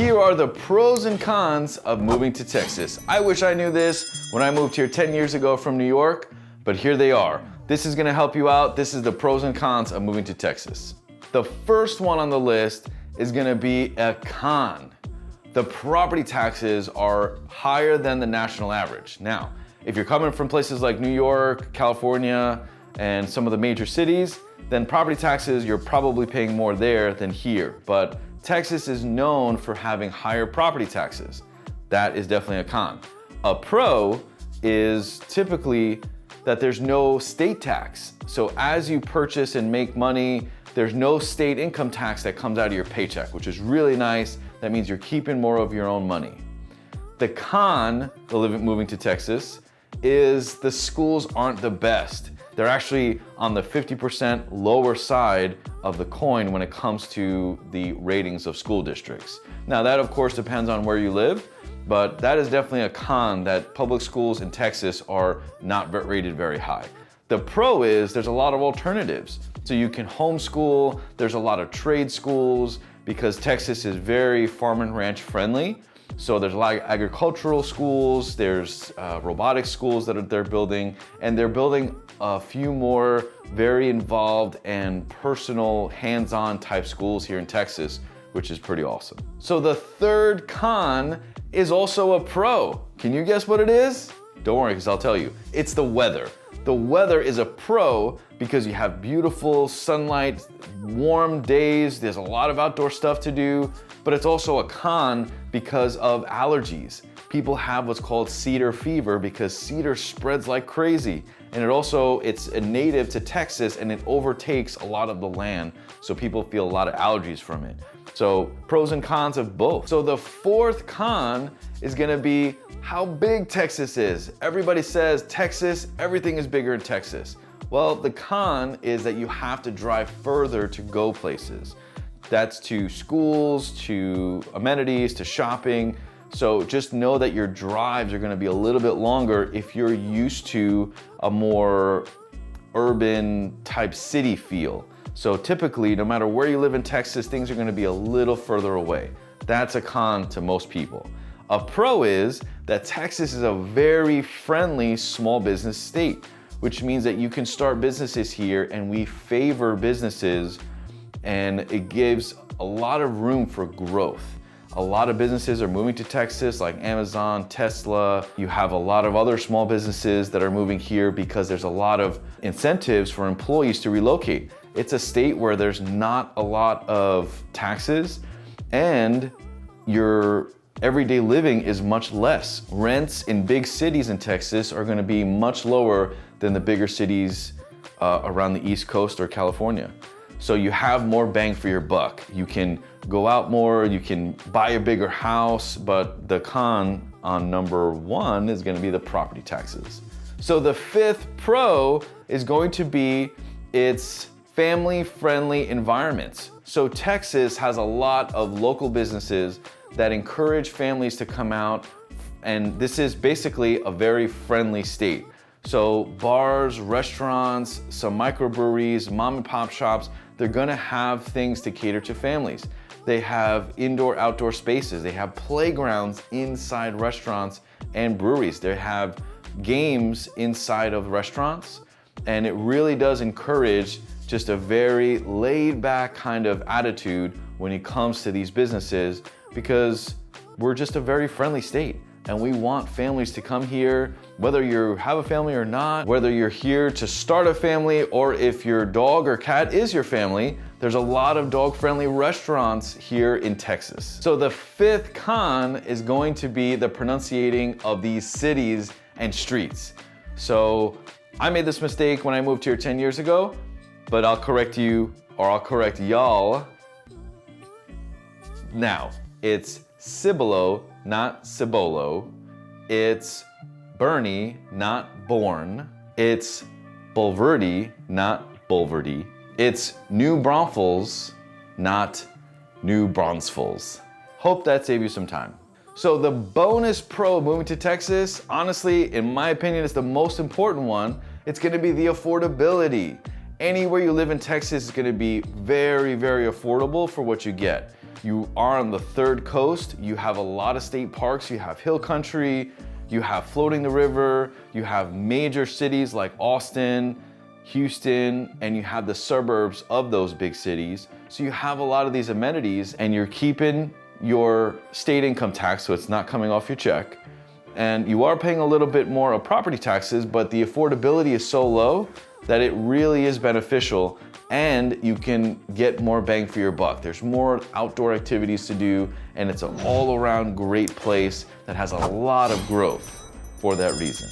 Here are the pros and cons of moving to Texas. I wish I knew this when I moved here 10 years ago from New York, but here they are. This is gonna help you out. This is the pros and cons of moving to Texas. The first one on the list is gonna be a con. The property taxes are higher than the national average. Now, if you're coming from places like New York, California, and some of the major cities, then property taxes, you're probably paying more there than here. But Texas is known for having higher property taxes. That is definitely a con. A pro is typically that there's no state tax. So as you purchase and make money, there's no state income tax that comes out of your paycheck, which is really nice. That means you're keeping more of your own money. The con of moving to Texas is the schools aren't the best. They're actually on the 50% lower side of the coin when it comes to the ratings of school districts. Now that of course depends on where you live, but that is definitely a con that public schools in Texas are not rated very high. The pro is there's a lot of alternatives. So you can homeschool, there's a lot of trade schools because Texas is very farm and ranch friendly. So there's a lot of agricultural schools, there's robotics schools that they're building, and they're building a few more very involved and personal hands-on type schools here in Texas, which is pretty awesome. So the third con is also a pro. Can you guess what it is? Don't worry, because I'll tell you. It's the weather. The weather is a pro because you have beautiful sunlight, warm days, there's a lot of outdoor stuff to do, but it's also a con because of allergies. People have what's called cedar fever because cedar spreads like crazy. And it's a native to Texas and it overtakes a lot of the land, so people feel a lot of allergies from it. So pros and cons of both. So the fourth con is gonna be how big Texas is. Everybody says Texas, everything is bigger in Texas. Well, the con is that you have to drive further to go places. That's to schools, to amenities, to shopping. So just know that your drives are gonna be a little bit longer if you're used to a more urban type city feel. So typically, no matter where you live in Texas, things are gonna be a little further away. That's a con to most people. A pro is that Texas is a very friendly small business state, which means that you can start businesses here and we favor businesses and it gives a lot of room for growth. A lot of businesses are moving to Texas like Amazon, Tesla. You have a lot of other small businesses that are moving here because there's a lot of incentives for employees to relocate. It's a state where there's not a lot of taxes and your everyday living is much less. Rents in big cities in Texas are gonna be much lower than the bigger cities around the East Coast or California. So you have more bang for your buck. You can go out more, you can buy a bigger house, but the con on number one is gonna be the property taxes. So the fifth pro is going to be its family-friendly environments. So Texas has a lot of local businesses that encourage families to come out, and this is basically a very friendly state. So bars, restaurants, some microbreweries, mom and pop shops, they're gonna have things to cater to families. They have indoor, outdoor spaces. They have playgrounds inside restaurants and breweries. They have games inside of restaurants, and it really does encourage just a very laid back kind of attitude when it comes to these businesses because we're just a very friendly state. And we want families to come here, whether you have a family or not, whether you're here to start a family or if your dog or cat is your family, there's a lot of dog-friendly restaurants here in Texas. So the fifth con is going to be the pronunciating of these cities and streets. So I made this mistake when I moved here 10 years ago, but I'll correct you, or I'll correct y'all now. It's Cibolo, not Cibolo. It's Bernie, not Born. It's Bulverde, not Bulverde. It's New Braunfels, not New Braunfels. Hope that saved you some time. So the bonus pro of moving to Texas, honestly, in my opinion, is the most important one. It's gonna be the affordability. Anywhere you live in Texas is gonna be very, very affordable for what you get. You are on the third coast. You have a lot of state parks. You have hill country, you have floating the river, you have major cities like Austin, Houston, and you have the suburbs of those big cities. So you have a lot of these amenities and you're keeping your state income tax, so it's not coming off your check. And you are paying a little bit more of property taxes, but the affordability is so low that it really is beneficial and you can get more bang for your buck. There's more outdoor activities to do and it's an all around great place that has a lot of growth for that reason.